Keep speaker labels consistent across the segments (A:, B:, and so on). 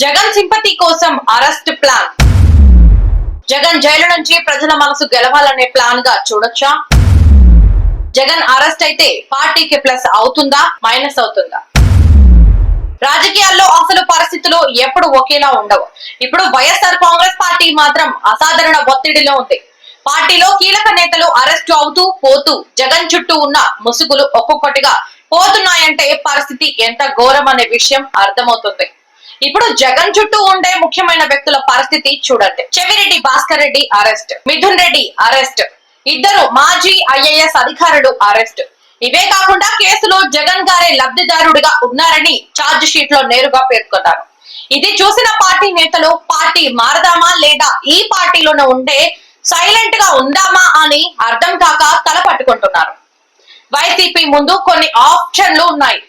A: Jagan sympathy కోసం arrest plan. Jagan jail నుంచి ప్రజల మనసు గెలవాలనే ప్లాన్ గా చూడొచ్చా? జగన్ అరెస్ట్ అయితే పార్టీకి ప్లస్ అవుతుందా మైనస్ అవుతుందా? రాజకీయాల్లో అసలు పరిస్థితులు ఎప్పుడు ఒకేలా ఉండవు. ఇప్పుడు వైఎస్ఆర్ కాంగ్రెస్ పార్టీ మాత్రం అసాధారణ ఒత్తిడిలో ఉంది. పార్టీలో కీలక నేతలు అరెస్టు అవుతూ పోతూ జగన్ చుట్టూ ఉన్న ముసుగులు ఒక్కొక్కటిగా పోతున్నాయంటే పరిస్థితి ఎంత ఘోరం అనే విషయం అర్థమవుతుంది. ఇప్పుడు జగన్ చుట్టూ ఉండే ముఖ్యమైన వ్యక్తుల పరిస్థితి చూడండి. చెవిరెడ్డి భాస్కర్ రెడ్డి అరెస్ట్, మిథున్ రెడ్డి అరెస్ట్, ఇద్దరు మాజీ ఐఏఎస్ అధికారులు అరెస్ట్. ఇవే కాకుండా కేసులో జగన్ గారే లబ్ధిదారుడిగా ఉన్నారని ఛార్జ్ షీట్ లో నేరుగా పేర్కొన్నారు. ఇది చూసిన పార్టీ నేతలు పార్టీ మారదామా లేదా ఈ పార్టీలోనే ఉంటే సైలెంట్ గా ఉందామా అని అర్థం కాక తల పట్టుకుంటున్నారు. వైసీపీ ముందు కొన్ని ఆప్షన్లు ఉన్నాయి.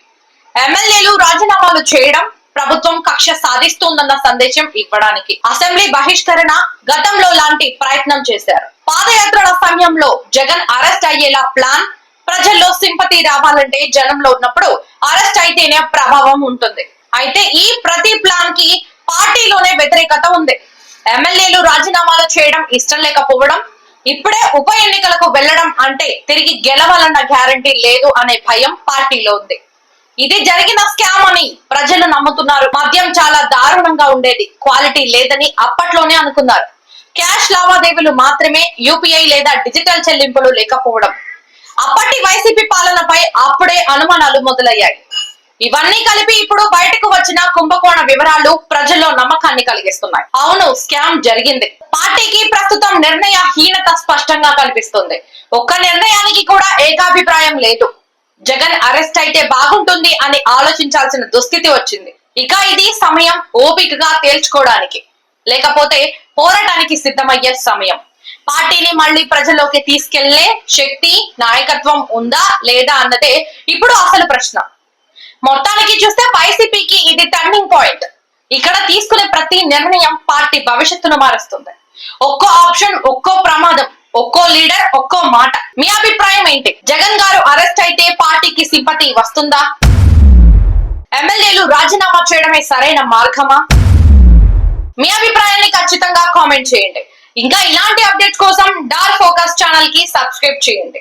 A: ఎమ్మెల్యేలు రాజీనామాలు చేయడం, ప్రభుత్వం కక్ష సాధిస్తుందన్న సందేశం ఇవ్వడానికి అసెంబ్లీ బహిష్కరణ గతంలో లాంటి ప్రయత్నం చేశారు. పాదయాత్రల సమయంలో జగన్ అరెస్ట్ అయ్యేలా ప్లాన్. ప్రజల్లో సింపతి రావాలంటే జనంలో ఉన్నప్పుడు అరెస్ట్ అయితేనే ప్రభావం ఉంటుంది. అయితే ఈ ప్రతి ప్లాన్ కి పార్టీలోనే వ్యతిరేకత ఉంది. ఎమ్మెల్యేలు రాజీనామాలు చేయడం ఇష్టం లేకపోవడం, ఇప్పుడే ఉప ఎన్నికలకు వెళ్లడం అంటే తిరిగి గెలవాలన్న గ్యారంటీ లేదు అనే భయం పార్టీలో ఉంది. ఇది జరిగిన స్కామ్ అని ప్రజలు నమ్ముతున్నారు. మద్యం చాలా దారుణంగా ఉండేది, క్వాలిటీ లేదని అప్పట్లోనే అనుకున్నారు. క్యాష్ లావాదేవీలు మాత్రమే, యూపీఐ లేదా డిజిటల్ చెల్లింపులు లేకపోవడం, అప్పటి వైసీపీ పాలనపై అప్పుడే అనుమానాలు మొదలయ్యాయి. ఇవన్నీ కలిపి ఇప్పుడు బయటకు వచ్చిన కుంభకోణ వివరాలు ప్రజల్లో నమ్మకాన్ని కలిగిస్తున్నాయి. అవును, స్కామ్ జరిగింది. పార్టీకి ప్రస్తుతం నిర్ణయహీనత స్పష్టంగా కనిపిస్తుంది. ఒక్క నిర్ణయానికి కూడా ఏకాభిప్రాయం లేదు. జగన్ అరెస్ట్ అయితే బాగుంటుంది అని ఆలోచించాల్సిన దుస్థితి వచ్చింది. ఇక ఇది సమయం ఓపికగా తేల్చుకోవడానికి, లేకపోతే పోరాటానికి సిద్ధమయ్యే సమయం. పార్టీని మళ్ళీ ప్రజల్లోకి తీసుకెళ్లే శక్తి, నాయకత్వం ఉందా లేదా అన్నదే ఇప్పుడు అసలు ప్రశ్న. మొత్తానికి చూస్తే వైసీపీకి ఇది టర్నింగ్ పాయింట్. ఇక్కడ తీసుకునే ప్రతి నిర్ణయం పార్టీ భవిష్యత్తును మారుస్తుంది. ఒక్కో ఆప్షన్, ఒక్కో ప్రమాదం, ఒక్కో లీడర్, ఒక్కో మాట. మీ అభిప్రాయం ఏంటి? జగన్ గారు అరెస్ట్ అయితే పార్టీకి సింపతి వస్తుందా? ఎమ్మెల్యేలు రాజీనామా చేయడమే సరైన మార్గమా? మీ అభిప్రాయాన్ని ఖచ్చితంగా కామెంట్ చేయండి. ఇంకా ఇలాంటి అప్డేట్స్ కోసం డార్ ఫోకస్ ఛానల్ కి సబ్స్క్రైబ్ చేయండి.